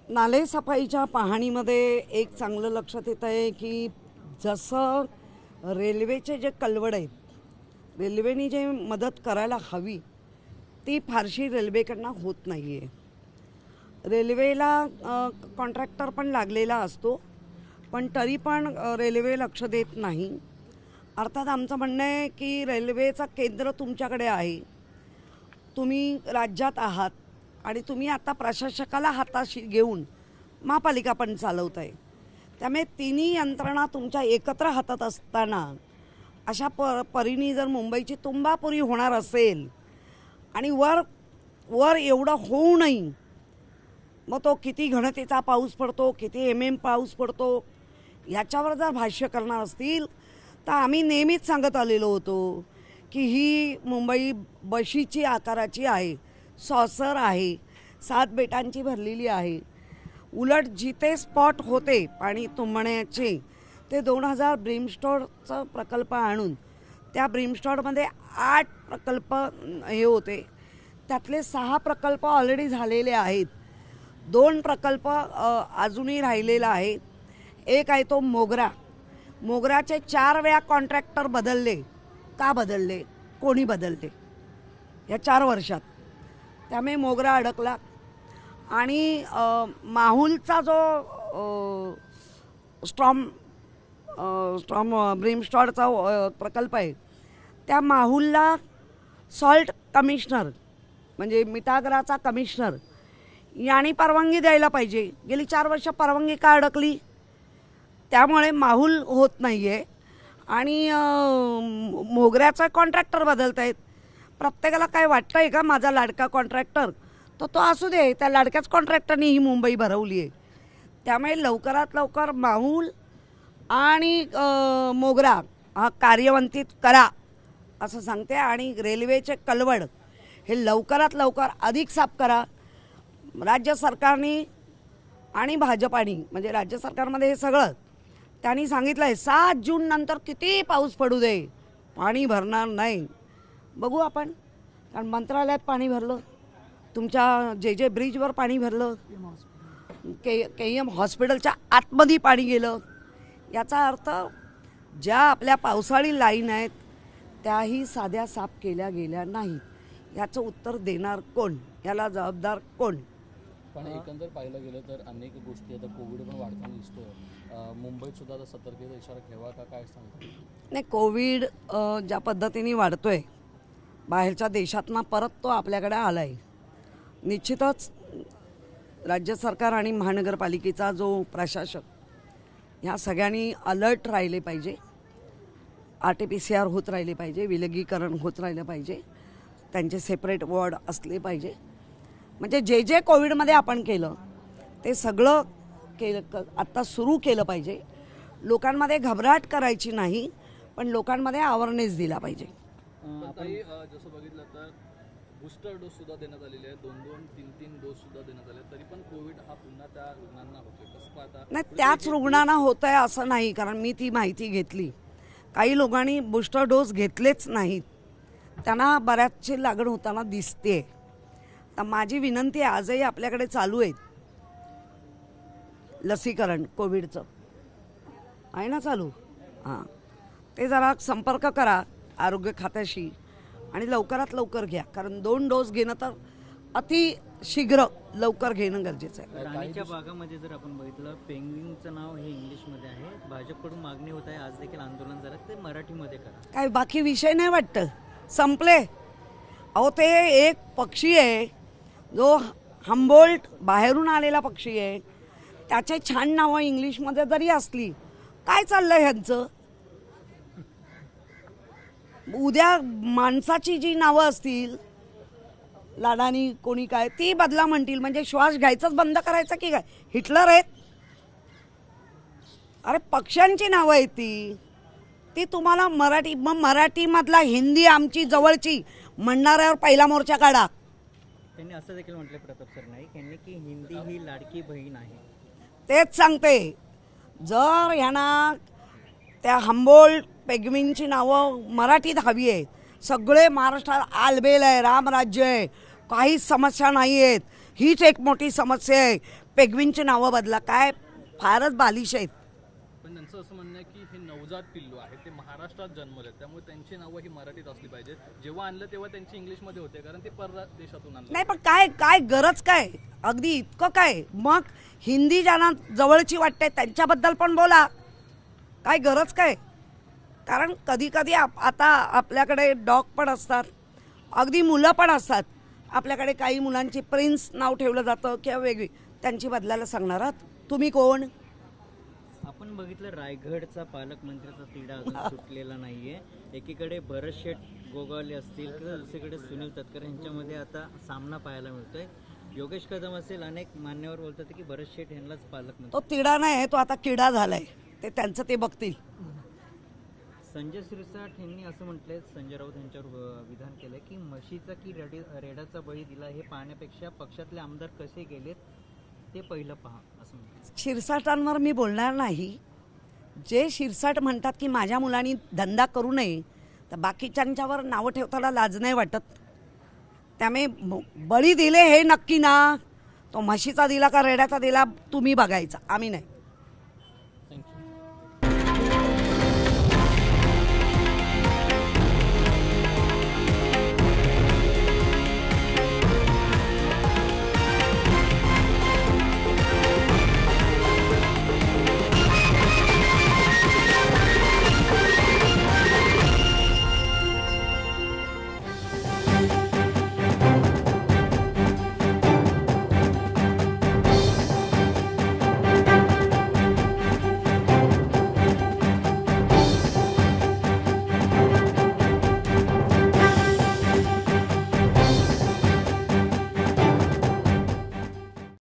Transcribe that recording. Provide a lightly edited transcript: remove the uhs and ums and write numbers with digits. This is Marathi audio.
नालेसफाईच्या पाहणीमध्ये एक चांगलं लक्षात येत आहे की जसं रेल्वेचे जे कलवड आहेत, रेल्वेने जे मदत करायला हवी ती फारशी रेल्वेकडनं होत नाही आहे. रेल्वेला कॉन्ट्रॅक्टर पण लागलेला असतो, पण तरी पण रेल्वे लक्ष देत नाही. अर्थात आमचं म्हणणं आहे की रेल्वेचं केंद्र तुमच्याकडे आहे, तुम्ही राज्यात आहात आणि तुम्ही आता प्रशासकाला हाताशी घेऊन महापालिका पण चालवत आहे. त्यामुळे तिन्ही यंत्रणा तुमच्या एकत्र हातात असताना अशा परीने जर मुंबईची तुंबापुरी होणार असेल आणि वर एवढं होऊ नये, मग तो किती घनतेचा पाऊस पडतो, किती MM पाऊस पडतो याच्यावर जर भाष्य करणार असतील तर आम्ही नेहमीच सांगत आलेलो होतो की ही मुंबई बशीची आकाराची आहे, सॉसर आहे, 7 बेटांची भरलेली आहे. उलट जिथे स्पॉट होते पाणी तुंबण्याचे ते 2000 ब्रीमस्टोरचा प्रकल्प आणून त्या ब्रीमस्टोरमध्ये 8 प्रकल्प हे होते. त्यातले 6 प्रकल्प ऑलरेडी झालेले आहेत, 2 प्रकल्प अजूनही राहिलेला आहे. एक आहे तो मोगराचे 4 वेळा कॉन्ट्रॅक्टर बदलले. का बदलले, कोणी बदलले या 4 वर्षात? त्यामुळे मोगरा अडकला. आणि माहुलचा जो स्ट्रॉम ब्रीमस्टोरचा प्रकल्प आहे त्या माहुलला सॉल्ट कमिशनर म्हणजे मिठागराचा कमिशनर यांनी परवानगी द्यायला पाहिजे. गेली 4 वर्ष परवानगी का अडकली? त्यामुळे माहुल होत नाही आहे आणि मोगऱ्याचा कॉन्ट्रॅक्टर बदलत आहेत. प्रत्येकाला काय वाटतं आहे का माझा लाडका कॉन्ट्रॅक्टर तो असू दे, त्या लाडक्याच कॉन्ट्रॅक्टरनी ही मुंबई भरवली आहे. त्यामुळे लवकरात लवकर माहुल आणि मोगरा हा कार्यवंतीत करा असं सांगते. आणि रेल्वेचे कलवड हे लवकरात लवकर अधिक साफ करा. राज्य सरकारने आणि भाजपाने म्हणजे राज्य सरकारमध्ये हे सगळं त्यांनी सांगितलं आहे 7 जून नंतर किती पाऊस पडू दे पाणी भरणार नाही. बघू आपण, कारण मंत्रालयात पाणी भरलं, तुमच्या JJ ब्रिजवर पाणी भरलं, KM हॉस्पिटलच्या आतमध्ये पाणी गेलं. याचा अर्थ ज्या आपल्या पावसाळी लाईन आहेत त्याही साध्या साफ केल्या गेल्या नाहीत. याचं उत्तर देणार कोण, याला जबाबदार कोण? पण एकंदर पाहिलं गेलं तर अनेक गोष्टी आता कोविड पण वाढताना दिसतोय. मुंबईत सुद्धा आता सतर्कतेचा इशारा ठेवा का, काय सांगतो? नाही, कोविड ज्या पद्धतीने वाढतोय बाहेरच्या देशातना परत तो आपल्याकडे आला आहे. निश्चितच राज्य सरकार आणि महानगरपालिकेचा जो प्रशासक ह्या सगळ्यांनी अलर्ट राहिले पाहिजे. RT-PCR होत राहिले पाहिजे, विलगीकरण होत राहिलं पाहिजे, त्यांचे सेपरेट वॉर्ड असले पाहिजे. म्हणजे जे कोविडमध्ये आपण केलं ते सगळं आत्ता सुरू केलं पाहिजे. लोकांमध्ये घबराट करायची नाही, पण लोकांमध्ये अवेअरनेस दिला पाहिजे. जसं बघितलं तर बूस्टर डोस सुद्धा देण्यात आलेले आहे, 2-2, 3-3 डोस सुद्धा देण्यात आले, तरी पण कोविड हा पुन्हा त्या रुग्णांना होतोय. कसं पाहता? नाही, त्याच रुग्णांना होत आहे असं नाही, कारण मी ती माहिती घेतली. काही लोकांनी बूस्टर डोस घेतलेच नाहीत, त्यांना बऱ्याचशी लागण होताना दिसते. तर माझी विनंती आहे, आजही आपल्याकडे चालू आहे लसीकरण कोविडचं, आहे ना चालू? हां, ते जरा संपर्क करा आरोग्य खात्याशी आणि लवकरात लवकर घ्या, कारण 2 डोस घेणं तर अति शीघ्र लवकर घेणं गरजेचं आहे. राणीच्या बागामध्ये जर आपण बघितलं, पेंग्विनचं नाव हे इंग्लिशमध्ये आहे, भाजपकडून मागणी होत आहे आज देखील आंदोलन झालं ते मराठीमध्ये करा. काय बाकी विषय नाही वाटतं, संपले. अहो, ते एक पक्षी आहे जो हम्बोल्ट बाहेरून आलेला पक्षी आहे, त्याचे छान नावं इंग्लिशमध्ये जरी असली, काय चाललं ह्यांचं? उद्या माणसाची जी नावं असतील लाडानी कोणी काय ती बदला म्हणतील, म्हणजे श्वास घ्यायचाच बंद करायचं की काय? हिटलर आहेत? अरे पक्ष्यांची नावं आहेत ती तुम्हाला मराठीमधला हिंदी आमची जवळची म्हणणाऱ्यावर पहिला मोर्चा काढा. त्यांनी असं देखील म्हटलं प्रताप सरनाईक यांनी की हिंदी ही लाडकी बहीण आहे. तेच सांगते, जर ह्यांना त्या हम्बोल्ट पेंग्विनची नावं मराठीत हवी आहेत, सगळे महाराष्ट्रात आलबेल आहे, रामराज्य आहे, काहीच समस्या नाही आहेत, हीच एक मोठी समस्या आहे. पेंग्विनची नावं बदला, काय फारच बालिश आहेत. पण त्यांचं असं म्हणणं आहे की हे नवजात पिल्लू आहे, ते महाराष्ट्रात जन्मले, त्यामुळे त्यांची नावं ही मराठीत असली पाहिजे. जेव्हा आणलं तेव्हा त्यांची इंग्लिशमध्ये होते, कारण ते परदेशातून आणलं. नाही पण काय काय गरज काय, अगदी इतकं काय. मग हिंदी ज्यांना जवळची वाटते त्यांच्याबद्दल पण बोला, काय गरज काय. कारण कधी कधी आता आपल्याकडे डॉग पण असतात, अगदी मुलं पण असतात. आपल्याकडे काही मुलांची प्रिन्स नाव ठेवलं जातं किंवा वेगळी, त्यांची बदलायला सांगणार आहात तुम्ही कोण. आपण बघितलं रायगडचा पालकमंत्र्याचा तिढा अजून सुटलेला नाहीये. एकीकडे भरत शेठ गोगावले असतील किंवा दुसरीकडे सुनील तटकरे यांच्यामध्ये आता सामना पाहायला मिळतोय. योगेश कदम असेल, अनेक मान्यवर बोलतात की भरत शेठ यांनाच पालकमंत्री. तो तिडा नाही, तो आता किडा झालाय. ते त्यांचं ते बघतील. संजय शिरसाट यांनी असं म्हटलंय, संजय राऊत यांच्यावर विधान केलंय की म्हशीचा की रेडाचा बळी दिला हे पाहण्यापेक्षा पक्षातले आमदार कसे गेलेत ते पहिलं पहा असं म्हणतात. शिरसाटांवर मी बोलणार नाही. जे शिरसाट म्हणतात की माझ्या मुलांनी धंदा करू नये, तर बाकीच्यांच्यावर नावं ठेवताना लाज नाही वाटत. त्यामुळे बळी दिले हे नक्की ना, तो म्हशीचा दिला का रेड्याचा दिला तुम्ही बघायचा, आम्ही नाही.